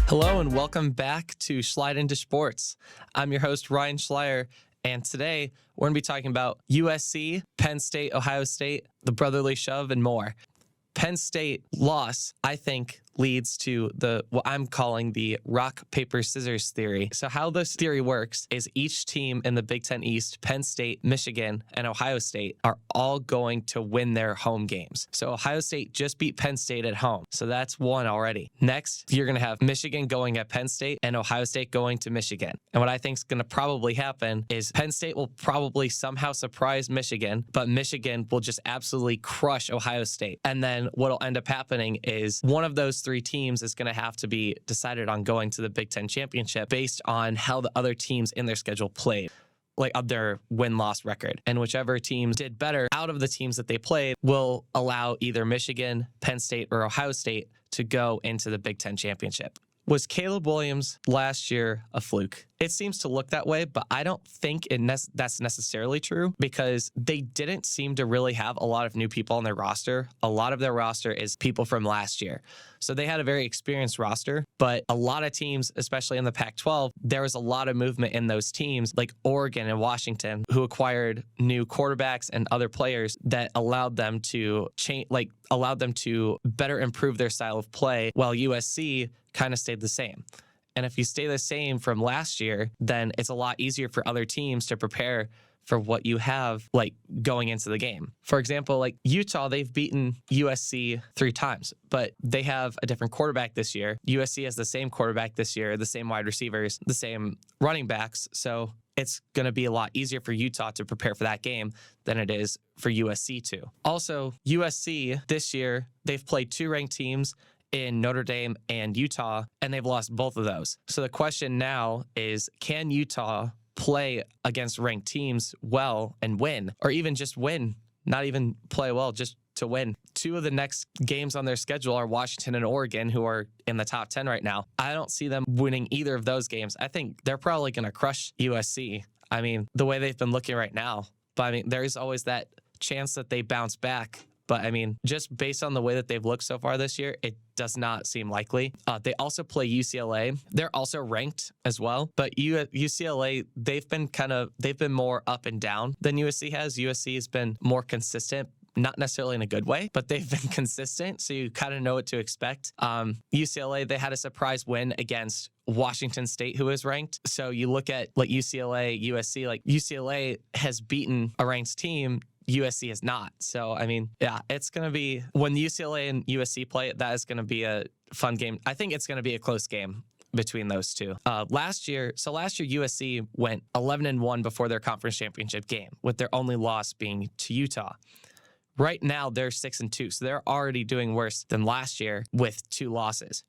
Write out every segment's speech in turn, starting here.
Hello and welcome back to Slide Into Sports. I'm your host, Ryan Schleier, and today we're going to be talking about USC, Penn State, Ohio State, the brotherly shove, and more. Penn State loss, I think, leads to what I'm calling the rock, paper, scissors theory. So how this theory works is each team in the Big Ten East, Penn State, Michigan, and Ohio State, are all going to win their home games. So Ohio State just beat Penn State at home. So that's one already. Next, you're going to have Michigan going at Penn State and Ohio State going to Michigan. And what I think is going to probably happen is Penn State will probably somehow surprise Michigan, but Michigan will just absolutely crush Ohio State. And then what'll end up happening is one of those three teams is going to have to be decided on going to the Big Ten championship based on how the other teams in their schedule played, like of their win-loss record. And whichever teams did better out of the teams that they played will allow either Michigan, Penn State, or Ohio State to go into the Big Ten championship. Was Caleb Williams last year a fluke? It seems to look that way, but I don't think that's necessarily true because they didn't seem to really have a lot of new people on their roster. A lot of their roster is people from last year. So they had a very experienced roster, but a lot of teams, especially in the Pac-12, there was a lot of movement in those teams like Oregon and Washington who acquired new quarterbacks and other players that allowed them to better improve their style of play while USC kind of stayed the same. And if you stay the same from last year, then it's a lot easier for other teams to prepare for what you have like going into the game. For example, like Utah, they've beaten USC 3 times, but they have a different quarterback this year. USC has the same quarterback this year, the same wide receivers, the same running backs. So it's going to be a lot easier for Utah to prepare for that game than it is for USC to. Also, USC this year, they've played 2 ranked teams in Notre Dame and Utah, and they've lost both of those. So the question now is, can Utah play against ranked teams well and win, or even just win, not even play well, just to win? 2 of the next games on their schedule are Washington and Oregon, who are in the top 10 right now. I don't see them winning either of those games. I think they're probably going to crush USC. I mean, the way they've been looking right now. But I mean, there's always that chance that they bounce back. But I mean, just based on the way that they've looked so far this year, it does not seem likely. They also play UCLA. They're also ranked as well. But UCLA, they've been more up and down than USC has. USC has been more consistent, not necessarily in a good way, but they've been consistent. So you kind of know what to expect. UCLA, they had a surprise win against Washington State, who is ranked. So you look at like UCLA, USC, like UCLA has beaten a ranked team. USC is not. So, I mean, yeah, it's going to be, when UCLA and USC play, that is going to be a fun game. I think it's going to be a close game between those two. Last year USC went 11-1 before their conference championship game, with their only loss being to Utah. Right now, they're 6-2, so they're already doing worse than last year with 2 losses.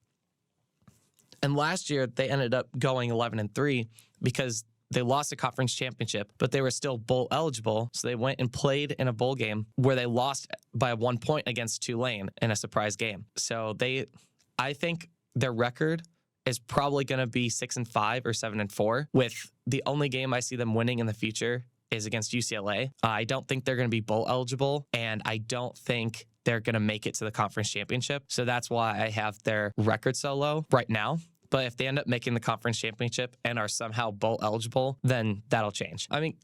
And last year, they ended up going 11-3 because they lost a conference championship, but they were still bowl eligible. So they went and played in a bowl game where they lost by 1 point against Tulane in a surprise game. So I think their record is probably going to be 6-5 or 7-4, with the only game I see them winning in the future is against UCLA. I don't think they're going to be bowl eligible, and I don't think they're going to make it to the conference championship. So that's why I have their record so low right now. But if they end up making the conference championship and are somehow bowl eligible, then that'll change. I mean,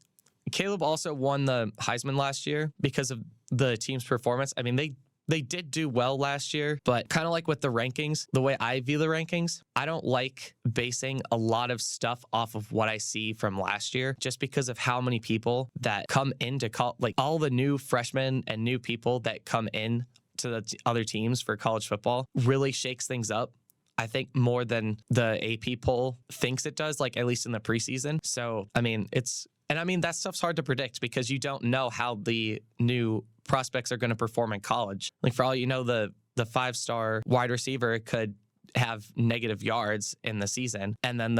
Caleb also won the Heisman last year because of the team's performance. I mean, they did do well last year, but kind of like with the rankings, the way I view the rankings, I don't like basing a lot of stuff off of what I see from last year, just because of how many people that come into like all the new freshmen and new people that come in to the other teams for college football really shakes things up. I think more than the AP poll thinks it does, like at least in the preseason. So, I mean, that stuff's hard to predict because you don't know how the new prospects are going to perform in college. Like for all you know, the 5-star wide receiver could have negative yards in the season. And then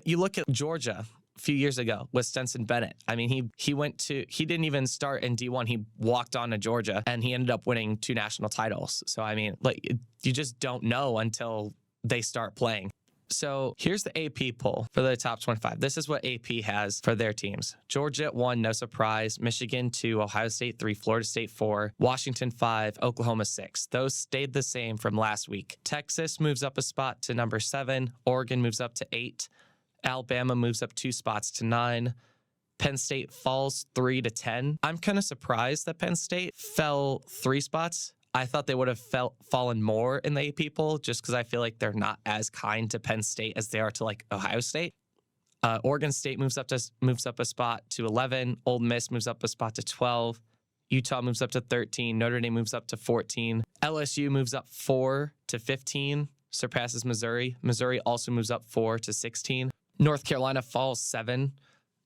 you look at Georgia a few years ago with Stetson Bennett. I mean, he didn't even start in D1. He walked on to Georgia and he ended up winning 2 national titles. So, I mean, like you just don't know until they start playing. So here's the AP poll for the top 25. This is what AP has for their teams. Georgia at 1, no surprise. Michigan 2, Ohio State 3, Florida State 4, Washington 5, Oklahoma 6. Those stayed the same from last week. Texas moves up a spot to number 7. Oregon moves up to 8. Alabama moves up 2 spots to 9. Penn State falls 3 to 10. I'm kind of surprised that Penn State fell 3 spots. I thought they would have fallen more in the AP poll just because I feel like they're not as kind to Penn State as they are to like Ohio State. Oregon State moves up a spot to 11. Ole Miss moves up a spot to 12. Utah moves up to 13. Notre Dame moves up to 14. LSU moves up 4 to 15, surpasses Missouri. Missouri also moves up 4 to 16. North Carolina falls 7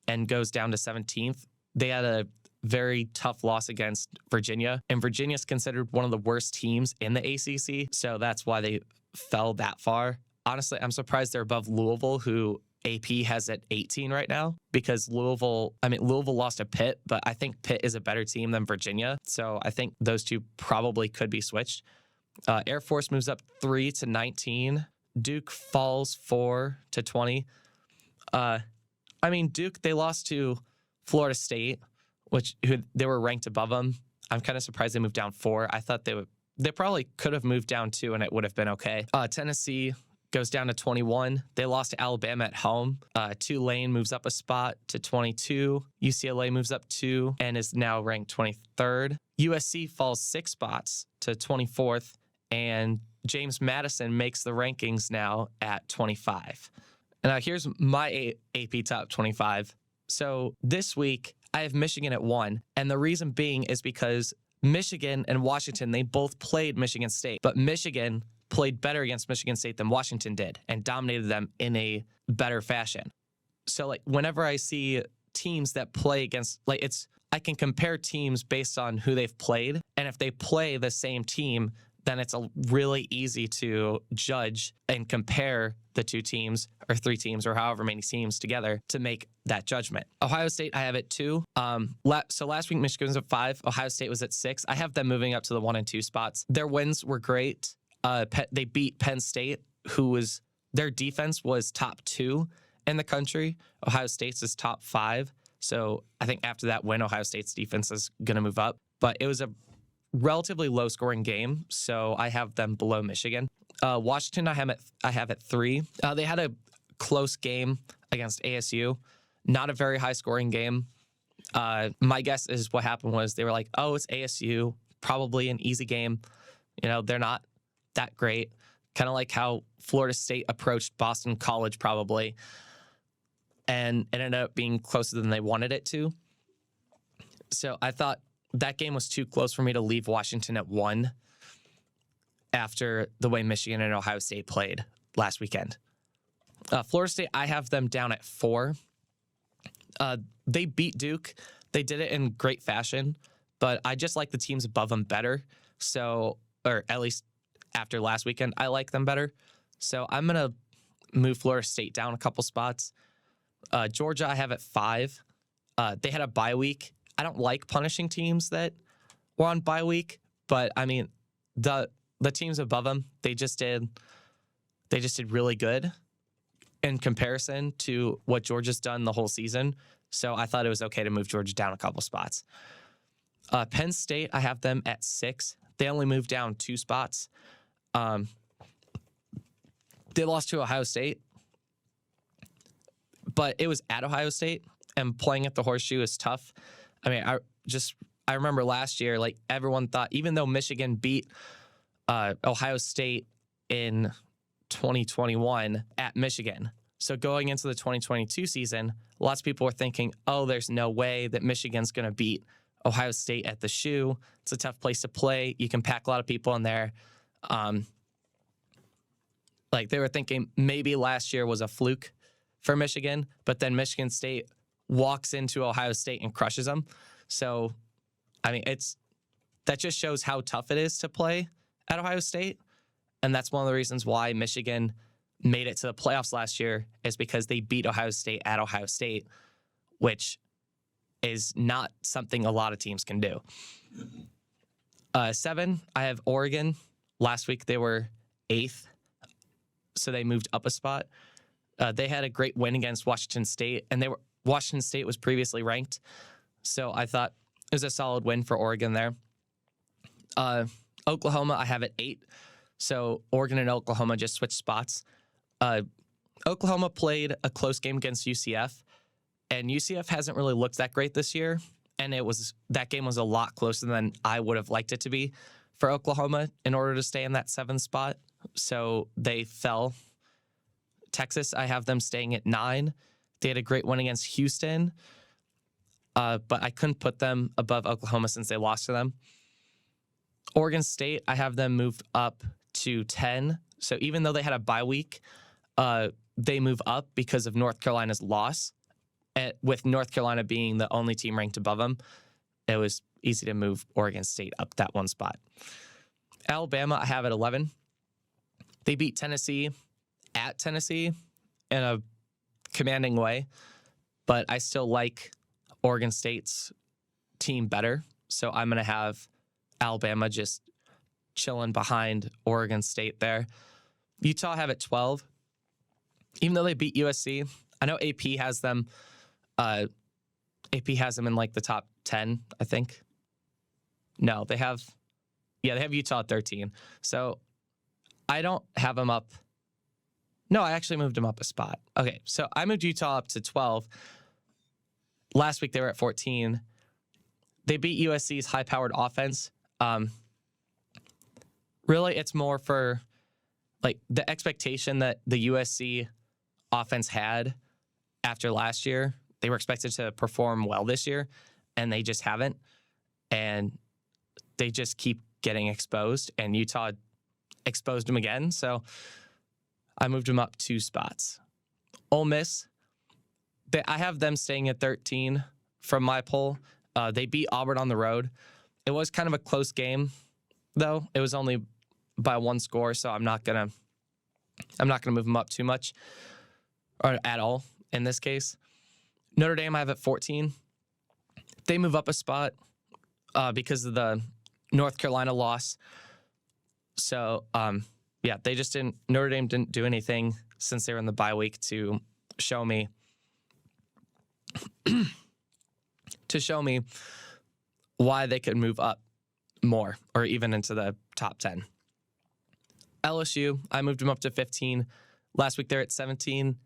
and goes down to 17th. They had a very tough loss against Virginia, and Virginia's considered one of the worst teams in the ACC, so that's why they fell that far. Honestly, I'm surprised they're above Louisville, who AP has at 18 right now, because Louisville lost to Pitt, but I think Pitt is a better team than Virginia, so I think those two probably could be switched. Air Force moves up 3 to 19. Duke falls 4 to 20. Duke, they lost to Florida State, who they were ranked above them. I'm kind of surprised they moved down 4. I thought they probably could have moved down 2 and it would have been okay. Tennessee goes down to 21. They lost to Alabama at home. Tulane moves up a spot to 22. UCLA moves up 2 and is now ranked 23rd. USC falls 6 spots to 24th, and James Madison makes the rankings now at 25. And now here's my AP top 25. So this week, I have Michigan at 1, and the reason being is because Michigan and Washington, they both played Michigan State, but Michigan played better against Michigan State than Washington did and dominated them in a better fashion. So like whenever I see teams that play against, I can compare teams based on who they've played, and if they play the same team, then it's really easy to judge and compare the 2 teams or 3 teams or however many teams together to make that judgment. Ohio State, I have it 2. So last week, Michigan was at 5. Ohio State was at 6. I have them moving up to the 1 and 2 spots. Their wins were great. They beat Penn State, their defense was top 2 in the country. Ohio State's is top 5. So I think after that win, Ohio State's defense is going to move up. But it was a relatively low-scoring game, so I have them below Michigan. Washington, I have at 3. They had a close game against ASU. Not a very high-scoring game. My guess is what happened was they were like, oh, it's ASU, probably an easy game. They're not that great. Kind of like how Florida State approached Boston College probably, and it ended up being closer than they wanted it to. So I thought that game was too close for me to leave Washington at 1 after the way Michigan and Ohio State played last weekend. Florida State, I have them down at 4. They beat Duke. They did it in great fashion, but I just like the teams above them better. So, or at least after last weekend, I like them better. So I'm going to move Florida State down a couple spots. Georgia, I have at 5. They had a bye week. I don't like punishing teams that were on bye week, but I mean, the teams above them, they just did really good in comparison to what Georgia's done the whole season. So I thought it was okay to move Georgia down a couple spots. Penn State, I have them at 6. They only moved down 2 spots. They lost to Ohio State, but it was at Ohio State, and playing at the Horseshoe is tough. I mean, I remember last year, like everyone thought, even though Michigan beat Ohio State in 2021 at Michigan. So going into the 2022 season, lots of people were thinking, oh, there's no way that Michigan's going to beat Ohio State at the Shoe. It's a tough place to play. You can pack a lot of people in there. They were thinking maybe last year was a fluke for Michigan, but then Michigan State walks into Ohio State and crushes them. So, I mean, that just shows how tough it is to play at Ohio State. And that's one of the reasons why Michigan made it to the playoffs last year, is because they beat Ohio State at Ohio State, which is not something a lot of teams can do. 7, I have Oregon. Last week they were 8th. so they moved up a spot. They had a great win against Washington State, and Washington State was previously ranked, so I thought it was a solid win for Oregon there. Oklahoma, I have at 8, so Oregon and Oklahoma just switched spots. Oklahoma played a close game against UCF, and UCF hasn't really looked that great this year, and that game was a lot closer than I would have liked it to be for Oklahoma in order to stay in that 7th spot, so they fell. Texas, I have them staying at 9. They had a great win against Houston, but I couldn't put them above Oklahoma since they lost to them. Oregon State, I have them moved up to 10. So even though they had a bye week, they move up because of North Carolina's loss. With North Carolina being the only team ranked above them, it was easy to move Oregon State up that one spot. Alabama, I have at 11. They beat Tennessee at Tennessee in a commanding way, but I still like Oregon State's team better. So I'm going to have Alabama just chilling behind Oregon State there. Utah have at 12. Even though they beat USC, I know AP has them in like the top 10, I think. No, they have Utah at 13. So I don't have them up. No, I actually moved them up a spot. Okay, so I moved Utah up to 12. Last week they were at 14. They beat USC's high-powered offense. Really, it's more for like the expectation that the USC offense had after last year. They were expected to perform well this year, and they just haven't. And they just keep getting exposed, and Utah exposed them again. So I moved them up 2 spots. Ole Miss, I have them staying at 13 from my poll. They beat Auburn on the road. It was kind of a close game, though. It was only by 1 score, so I'm not gonna move them up too much, or at all in this case. Notre Dame I have at 14. They move up a spot because of the North Carolina loss. So Notre Dame didn't do anything since they were in the bye week to show me why they could move up more or even into the top 10. LSU, I moved them up to 15. Last week they're at 17.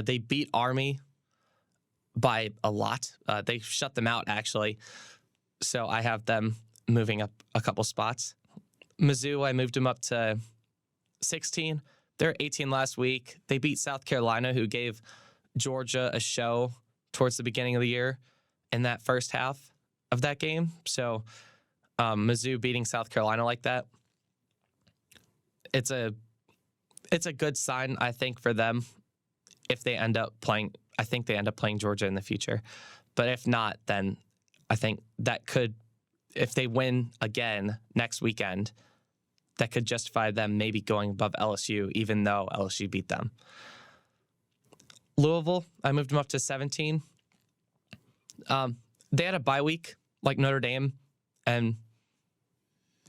They beat Army by a lot. They shut them out, actually. So I have them moving up a couple spots. Mizzou, I moved them up to 16. They're 18 last week. They beat South Carolina, who gave Georgia a show towards the beginning of the year in that first half of that game. So Mizzou beating South Carolina like that, it's a good sign, I think, for them if they end up playing. I think they end up playing Georgia in the future. But if not, then I think that could, if they win again next weekend, that could justify them maybe going above LSU, even though LSU beat them. Louisville, I moved them up to 17. They had a bye week like Notre Dame, and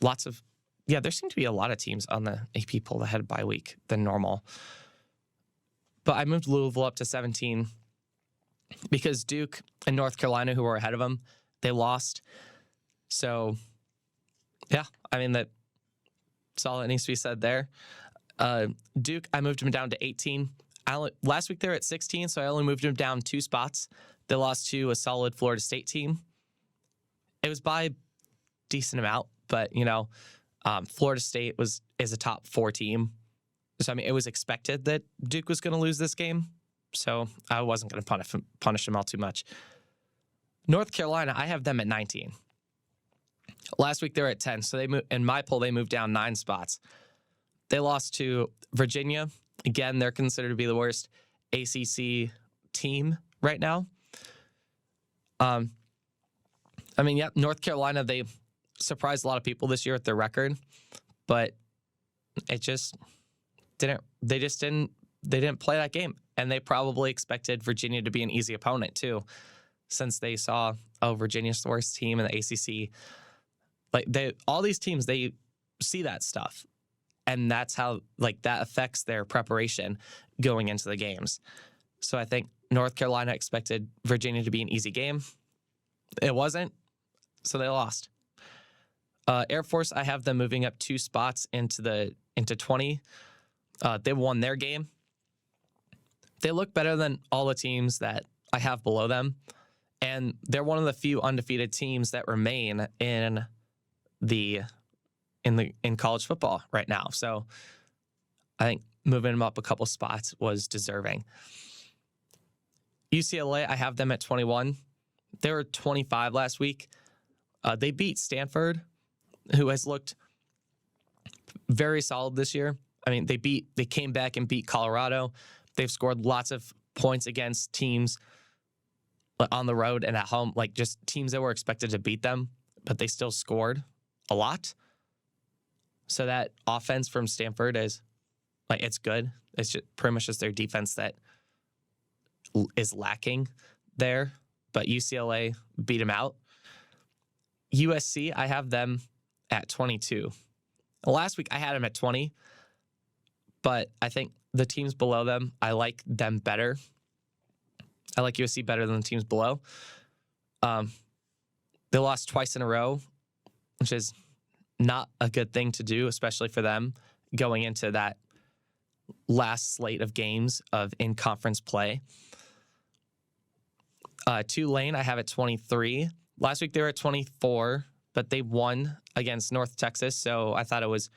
there seem to be a lot of teams on the AP poll that had a bye week than normal. But I moved Louisville up to 17 because Duke and North Carolina, who were ahead of them, they lost. So, yeah, I mean, that's all that needs to be said there. Duke, I moved them down to 18. Last week they were at 16, so I only moved them down 2 spots. They lost to a solid Florida State team. It was by a decent amount, but, Florida State is a top 4 team. So, I mean, it was expected that Duke was going to lose this game. So I wasn't going to punish them all too much. North Carolina, I have them at 19. Last week they were at 10. So in my poll, they moved down 9 spots. They lost to Virginia. Again, they're considered to be the worst ACC team right now. North Carolina, they surprised a lot of people this year with their record, but it just didn't play that game. And they probably expected Virginia to be an easy opponent too, since they saw, Virginia's the worst team in the ACC. Like all these teams, they see that stuff And that's how, like, that affects their preparation going into the games. So I think North Carolina expected Virginia to be an easy game. It wasn't, so they lost. Air Force, I have them moving up 2 spots into 20. They won their game. They look better than all the teams that I have below them, and they're one of the few undefeated teams that remain in college football right now. So I think moving them up a couple spots was deserving. UCLA, I have them at 21. They were 25 last week. They beat Stanford, who has looked very solid this year. I mean, they came back and beat Colorado. They've scored lots of points against teams on the road and at home, like just teams that were expected to beat them, but they still scored a lot. So that offense from Stanford is like, it's good. It's just pretty much just their defense that is lacking there, but UCLA beat them out. USC, I have them at 22. Last week I had them at 20, but I think the teams below them, I like them better. I like USC better than the teams below. They lost twice in a row, which is not a good thing to do, especially for them going into that last slate of games of in-conference play. Tulane, I have at 23. Last week they were at 24, but they won against North Texas, so I thought it was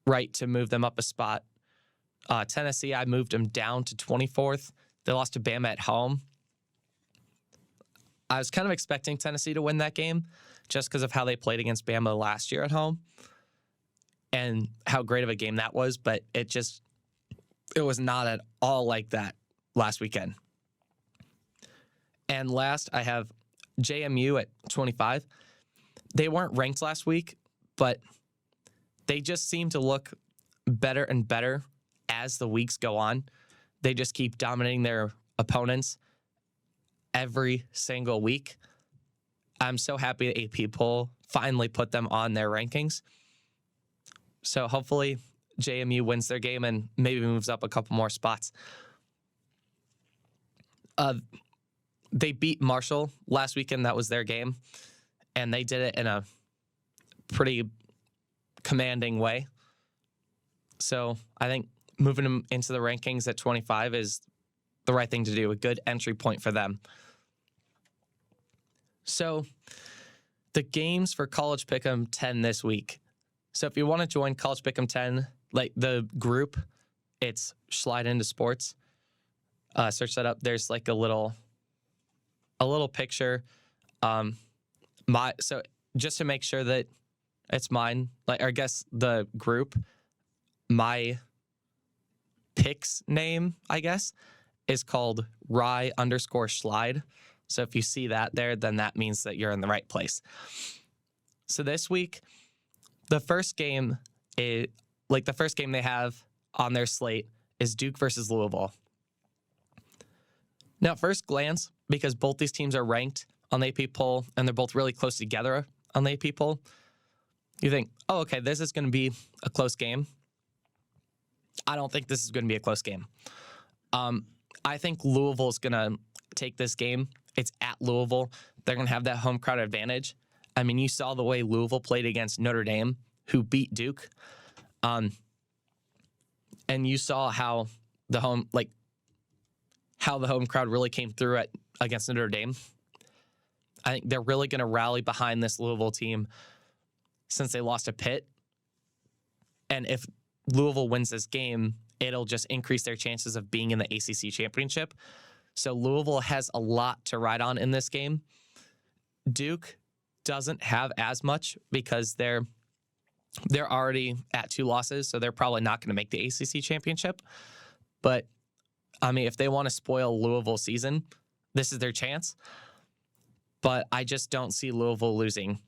right to move them up a spot. Tennessee, I moved them down to 24th. They lost to Bama at home. I was kind of expecting Tennessee to win that game just because of how they played against Bama last year at home and how great of a game that was, but it was not at all like that last weekend. And last, I have JMU at 25. They weren't ranked last week, but they just seem to look better and better as the weeks go on. They just keep dominating their opponents every single week. I'm so happy that AP Poll finally put them on their rankings. So hopefully JMU wins their game and maybe moves up a couple more spots. They beat Marshall last weekend. That was their game. And they did it in a pretty commanding way. So I think moving them into the rankings at 25 is the right thing to do, a good entry point for them. So the games for College Pick'em 10 this week. So if you want to join College Pick'em 10, like the group, it's Slide Into Sports. Search that up. There's like a little picture. So just to make sure that it's mine, like, or I guess the group, my picks name, I guess, is called Rye_Slide. So if you see that there, then that means that you're in the right place. So this week, the first game they have on their slate is Duke versus Louisville. Now, at first glance, because both these teams are ranked on the AP poll and they're both really close together on the AP poll, you think, oh, okay, this is going to be a close game. I don't think this is going to be a close game. I think Louisville is going to take this game. It's at Louisville. They're going to have that home crowd advantage. I mean, you saw the way Louisville played against Notre Dame, who beat Duke. And you saw how the home crowd really came through against Notre Dame. I think they're really going to rally behind this Louisville team since they lost to Pitt. And if Louisville wins this game, it'll just increase their chances of being in the ACC championship. So Louisville has a lot to ride on in this game. Duke doesn't have as much because they're already at 2 losses, so they're probably not going to make the ACC championship. But, I mean, if they want to spoil Louisville's season, this is their chance. But I just don't see Louisville losing.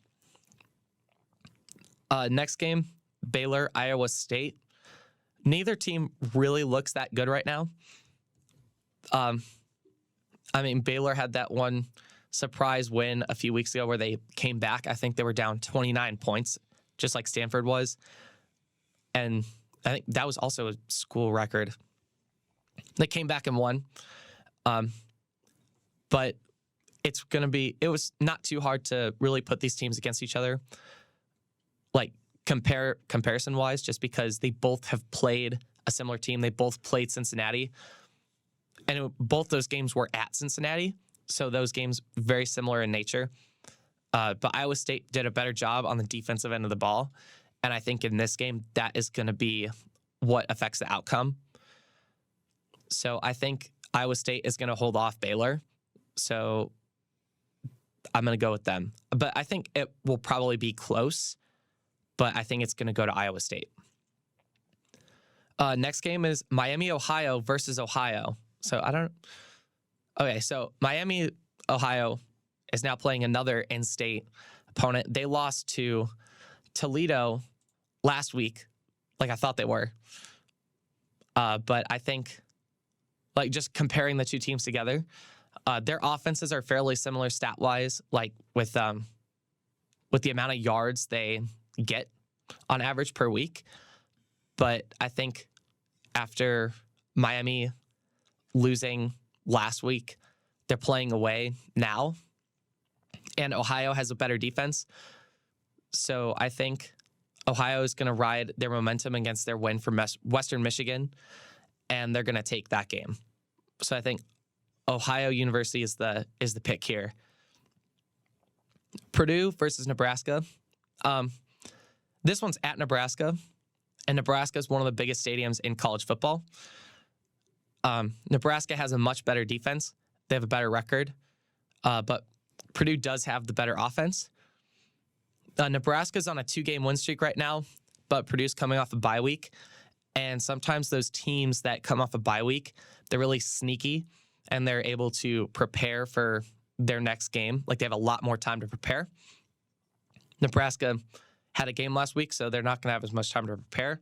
Next game, Baylor, Iowa State. Neither team really looks that good right now. I mean, Baylor had that one surprise win a few weeks ago where they came back. I think they were down 29 points, just like Stanford was. And I think that was also a school record. They came back and won. But it was not too hard to really put these teams against each other, like comparison wise, just because they both have played a similar team. They both played Cincinnati, and both those games were at Cincinnati. So those games very similar in nature. But Iowa State did a better job on the defensive end of the ball. And I think in this game, that is going to be what affects the outcome. So I think Iowa State is going to hold off Baylor. So I'm going to go with them. But I think it will probably be close, but I think it's going to go to Iowa State. Next game is Miami, Ohio versus Ohio. So Miami, Ohio is now playing another in-state opponent. They lost to Toledo last week, like I thought they were. But I think, like, just comparing the two teams together, their offenses are fairly similar stat-wise, like with the amount of yards they get on average per week. But I think after Miami losing last week, they're playing away now, and Ohio has a better defense. So I think Ohio is going to ride their momentum against their win from Western Michigan, and they're going to take that game. So I think Ohio University is the pick here. Purdue versus Nebraska. This one's at Nebraska, and Nebraska is one of the biggest stadiums in college football. Nebraska has a much better defense. They have a better record, but Purdue does have the better offense. Nebraska's on a 2-game win streak right now, but Purdue's coming off a bye week. And sometimes those teams that come off a bye week, they're really sneaky, and they're able to prepare for their next game. Like, they have a lot more time to prepare. Nebraska had a game last week, so they're not going to have as much time to prepare.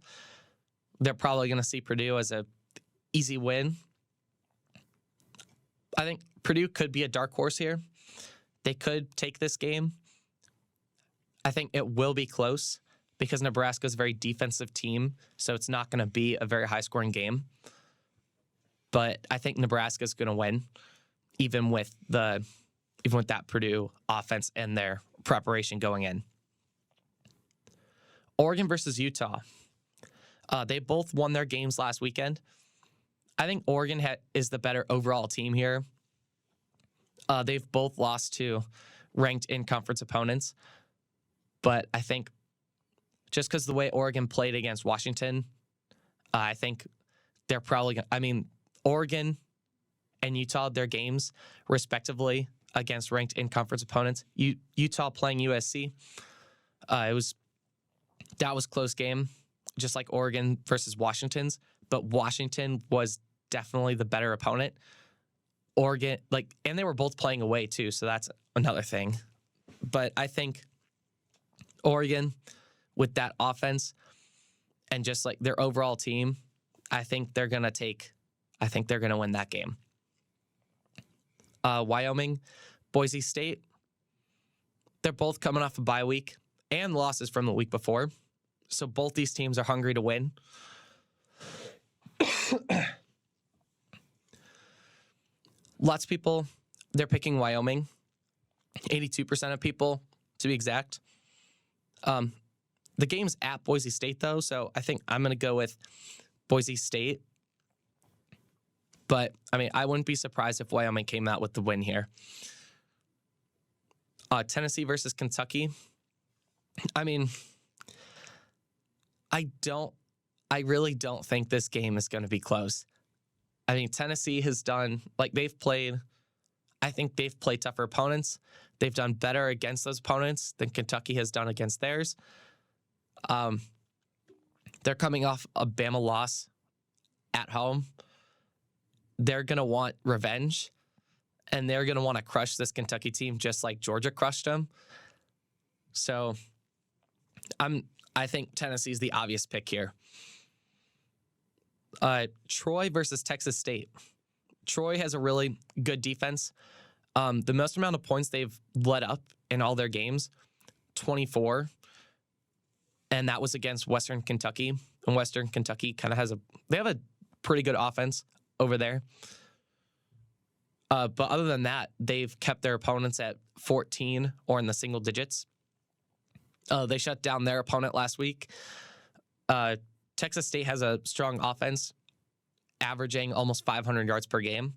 They're probably going to see Purdue as a easy win. I think Purdue could be a dark horse here. They could take this game. I think it will be close because Nebraska is a very defensive team, so it's not going to be a very high-scoring game. But I think Nebraska is going to win, even with that Purdue offense and their preparation going in. Oregon versus Utah. They both won their games last weekend. I think Oregon is the better overall team here. They've both lost to ranked in-conference opponents. But I think just because the way Oregon played against Washington, I think they're probably going to... I mean, Oregon and Utah, their games, respectively, against ranked in-conference opponents. Utah playing USC, that was a close game, just like Oregon versus Washington's. But Washington was definitely the better opponent. Oregon, and they were both playing away too, so that's another thing. But I think Oregon, with that offense and just like their overall team, I think they're gonna win that game. Wyoming, Boise State. They're both coming off a bye week and losses from the week before, so both these teams are hungry to win. Lots of people, they're picking Wyoming. 82% of people, to be exact. The game's at Boise State, though, so I think I'm going to go with Boise State. But, I mean, I wouldn't be surprised if Wyoming came out with the win here. Tennessee versus Kentucky. I mean, I really don't think this game is going to be close. I mean, Tennessee has done, I think they've played tougher opponents. They've done better against those opponents than Kentucky has done against theirs. They're coming off a Bama loss at home. They're going to want revenge, and they're going to want to crush this Kentucky team just like Georgia crushed them. So I think Tennessee's the obvious pick here. Troy versus Texas State. Troy has a really good defense. The most amount of points they've let up in all their games, 24. And that was against Western Kentucky. and Western Kentucky kind of they have a pretty good offense over there. But other than that, they've kept their opponents at 14 or in the single digits. They shut down their opponent last week. Texas State has a strong offense, averaging almost 500 yards per game.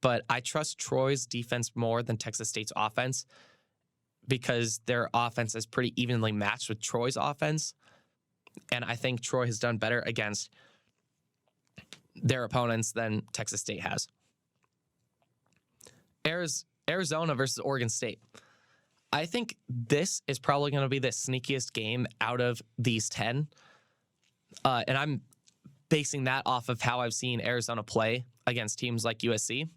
But I trust Troy's defense more than Texas State's offense because their offense is pretty evenly matched with Troy's offense. And I think Troy has done better against their opponents than Texas State has. Arizona versus Oregon State. I think this is probably going to be the sneakiest game out of these 10. And I'm basing that off of how I've seen Arizona play against teams like USC.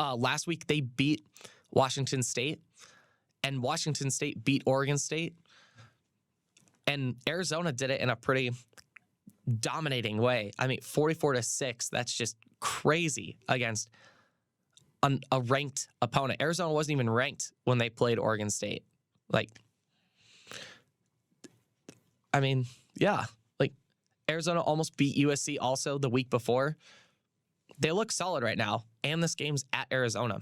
Last week, they beat Washington State, and Washington State beat Oregon State. And Arizona did it in a pretty dominating way. I mean, 44-6, that's just crazy against a ranked opponent. Arizona wasn't even ranked when they played Oregon State. Arizona almost beat USC also the week before. They look solid right now, and this game's at Arizona.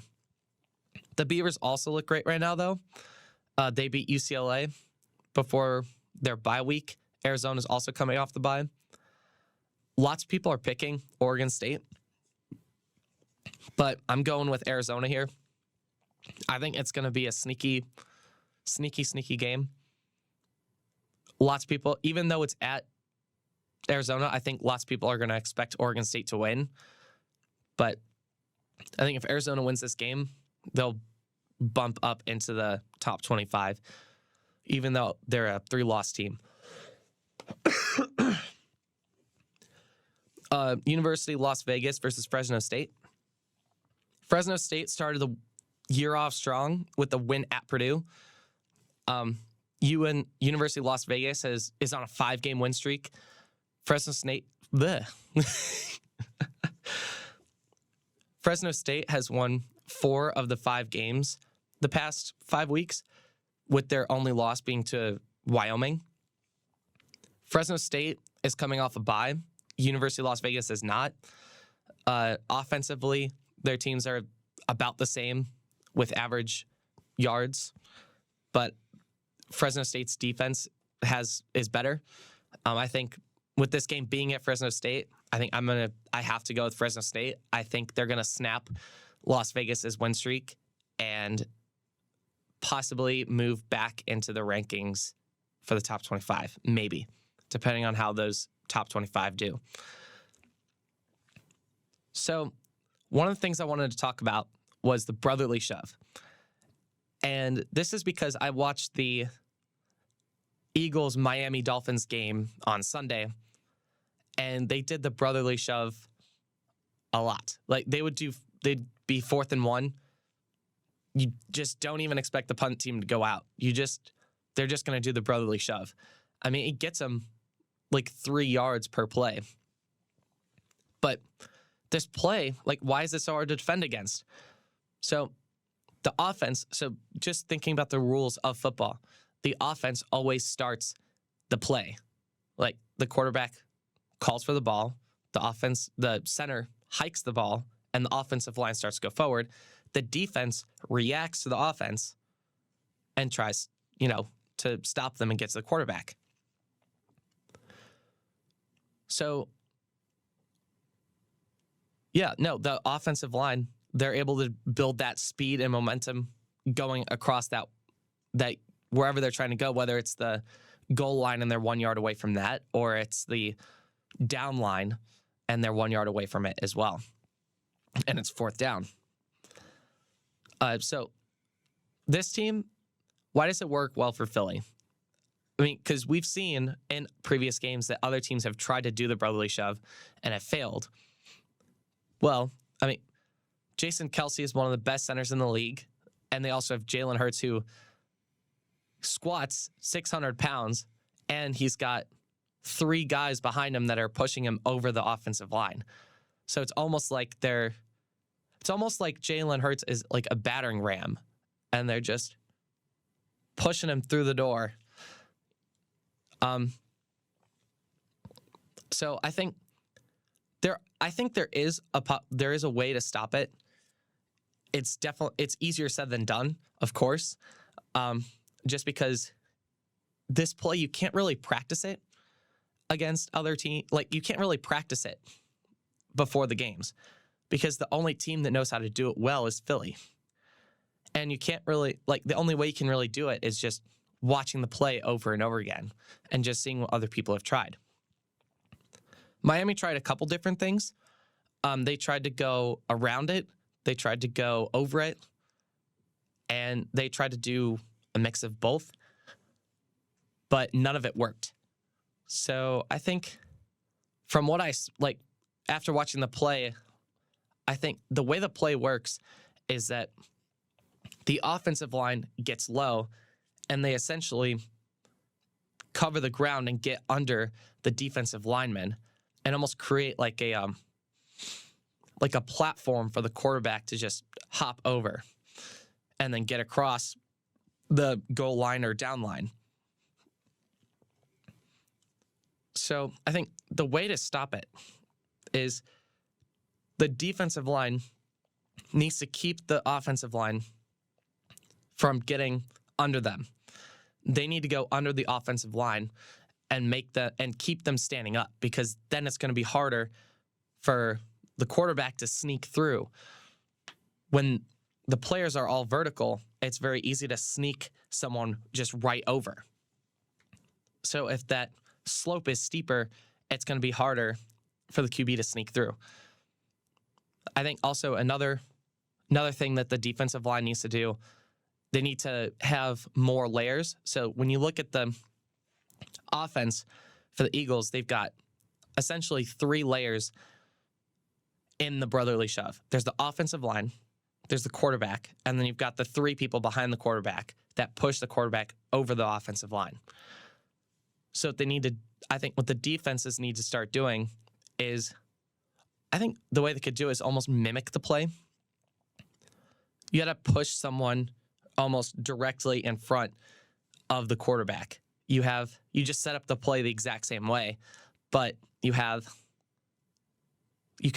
The Beavers also look great right now, though. They beat UCLA before their bye week. Arizona's also coming off the bye. Lots of people are picking Oregon State, but I'm going with Arizona here. I think it's going to be a sneaky game. Lots of people, even though it's at Arizona, I think lots of people are going to expect Oregon State to win. But I think if Arizona wins this game, they'll bump up into the top 25, even though they're a 3-loss team. University of Las Vegas versus Fresno State. Fresno State started the year off strong with the win at Purdue. University of Las Vegas is on a 5-game win streak. Fresno State has won 4 of the 5 games the past 5 weeks, with their only loss being to Wyoming. Fresno State is coming off a bye. University of Las Vegas is not. Offensively, their teams are about the same with average yards, but Fresno State's defense is better. I think with this game being at Fresno State, I have to go with Fresno State. I think they're gonna snap Las Vegas's win streak and possibly move back into the rankings for the top 25, maybe, depending on how those top 25 do. So one of the things I wanted to talk about was the brotherly shove. And this is because I watched the Eagles-Miami Dolphins game on Sunday, and they did the brotherly shove a lot. They'd be 4th and 1. You just don't even expect the punt team to go out. They're just going to do the brotherly shove. I mean, it gets them 3 yards per play. But this play, why is it so hard to defend against? So the offense, just thinking about the rules of football, the offense always starts the play. The quarterback calls for the ball, the center hikes the ball, and the offensive line starts to go forward. The defense reacts to the offense and tries, to stop them and get to the quarterback. So, the offensive line, they're able to build that speed and momentum going across that wherever they're trying to go, whether it's the goal line and they're 1 yard away from that, or it's the down line and they're 1 yard away from it as well. And it's 4th down. So this team, why does it work well for Philly? I mean, because we've seen in previous games that other teams have tried to do the brotherly shove and have failed. Well, I mean, Jason Kelce is one of the best centers in the league, and they also have Jalen Hurts, who squats 600 pounds, and he's got 3 guys behind him that are pushing him over the offensive line. So it's almost like Jalen Hurts is like a battering ram, and they're just pushing him through the door. So I think there is a way to stop it. It's easier said than done, of course. Just because this play, you can't really practice it against other teams. Like, you can't really practice it before the games because the only team that knows how to do it well is Philly. And you can't really, like, the only way you can really do it is just watching the play over and over again and just seeing what other people have tried. Miami tried a couple different things. They tried to go around it, they tried to go over it, and they tried to do a mix of both, but none of it worked. So I think from what after watching the play, I think the way the play works is that the offensive line gets low and they essentially cover the ground and get under the defensive linemen and almost create like a platform for the quarterback to just hop over and then get across the goal line or down line. So I think the way to stop it is the defensive line needs to keep the offensive line from getting under them. They need to go under the offensive line and keep them standing up, because then it's going to be harder for the quarterback to sneak through. When the players are all vertical, it's very easy to sneak someone just right over. So if that slope is steeper, it's going to be harder for the QB to sneak through. I think also another thing that the defensive line needs to do, they need to have more layers. So when you look at the offense for the Eagles, they've got essentially 3 layers in the brotherly shove. There's the offensive line, there's the quarterback, and then you've got the 3 people behind the quarterback that push the quarterback over the offensive line. So I think what the defenses need to start doing is, I think the way they could do it is almost mimic the play. You got to push someone almost directly in front of the quarterback. You just set up the play the exact same way, but you could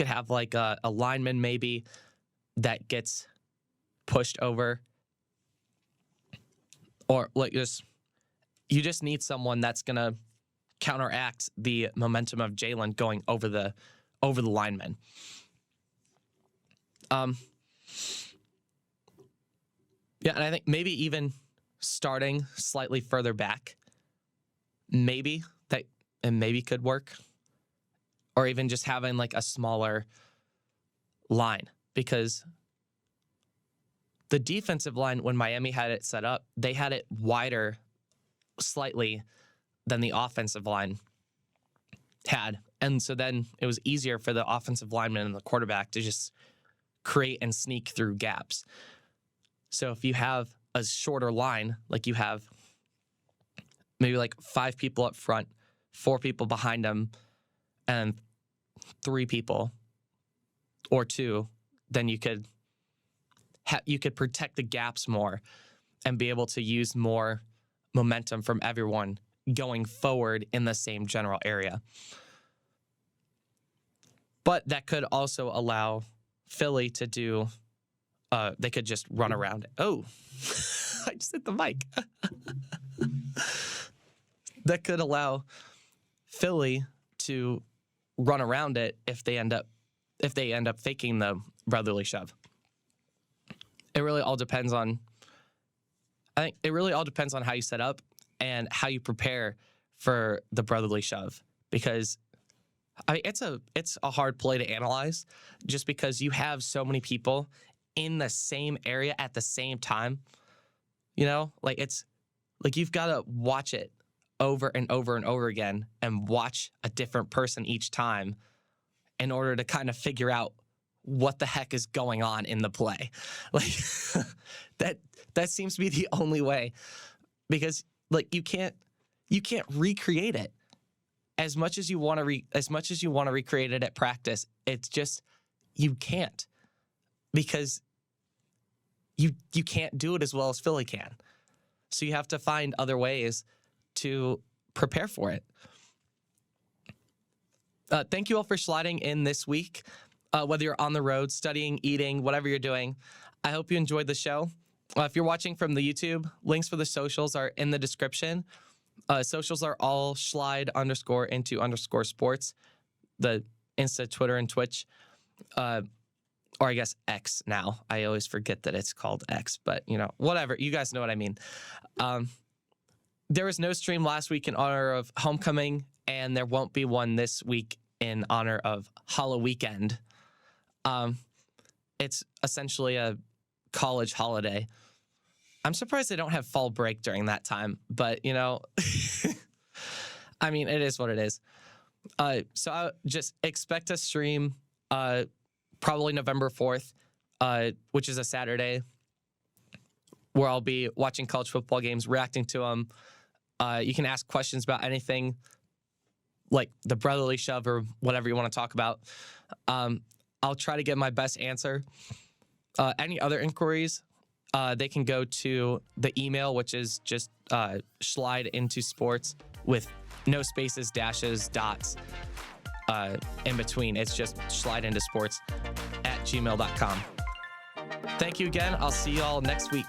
have like a lineman maybe that gets pushed over, or you just need someone that's gonna counteract the momentum of Jalen going over the lineman. Yeah, and I think maybe even starting slightly further back, maybe could work. Or even just having like a smaller line, because the defensive line, when Miami had it set up, they had it wider slightly than the offensive line had. And so then it was easier for the offensive lineman and the quarterback to just create and sneak through gaps. So if you have a shorter line, like you have maybe like 5 people up front, 4 people behind them, and 3 people or 2, then you could protect the gaps more and be able to use more momentum from everyone going forward in the same general area. But that could also allow Philly to do, they could just run around it. Oh, I just hit the mic. That could allow Philly to run around it if they end up faking the brotherly shove. I think it really all depends on how you set up and how you prepare for the brotherly shove, because it's a hard play to analyze just because you have so many people in the same area at the same time. You know, like it's like you've got to watch it over and over and over again and watch a different person each time in order to kind of figure out what the heck is going on in the play. Like that seems to be the only way, because like you can't recreate it as much as you want to recreate it at practice. It's just, you can't, because you can't do it as well as Philly can. So you have to find other ways to prepare for it. Thank you all for sliding in this week. Whether you're on the road, studying, eating, whatever you're doing, I hope you enjoyed the show. If you're watching from the YouTube, links for the socials are in the description. Socials are all slide_into_sports, the Insta, Twitter, and Twitch. Or I guess X now. I always forget that it's called X, but whatever. You guys know what I mean. There was no stream last week in honor of homecoming, and there won't be one this week in honor of Halloween. It's essentially a college holiday. I'm surprised they don't have fall break during that time, but I mean, it is what it is. So I just expect a stream probably November 4th, which is a Saturday, where I'll be watching college football games, reacting to them. You can ask questions about anything, like the brotherly shove or whatever you want to talk about. I'll try to get my best answer. Any other inquiries, they can go to the email, which is just slideintosports with no spaces, dashes, dots in between. It's just slideintosports@gmail.com. Thank you again. I'll see you all next week.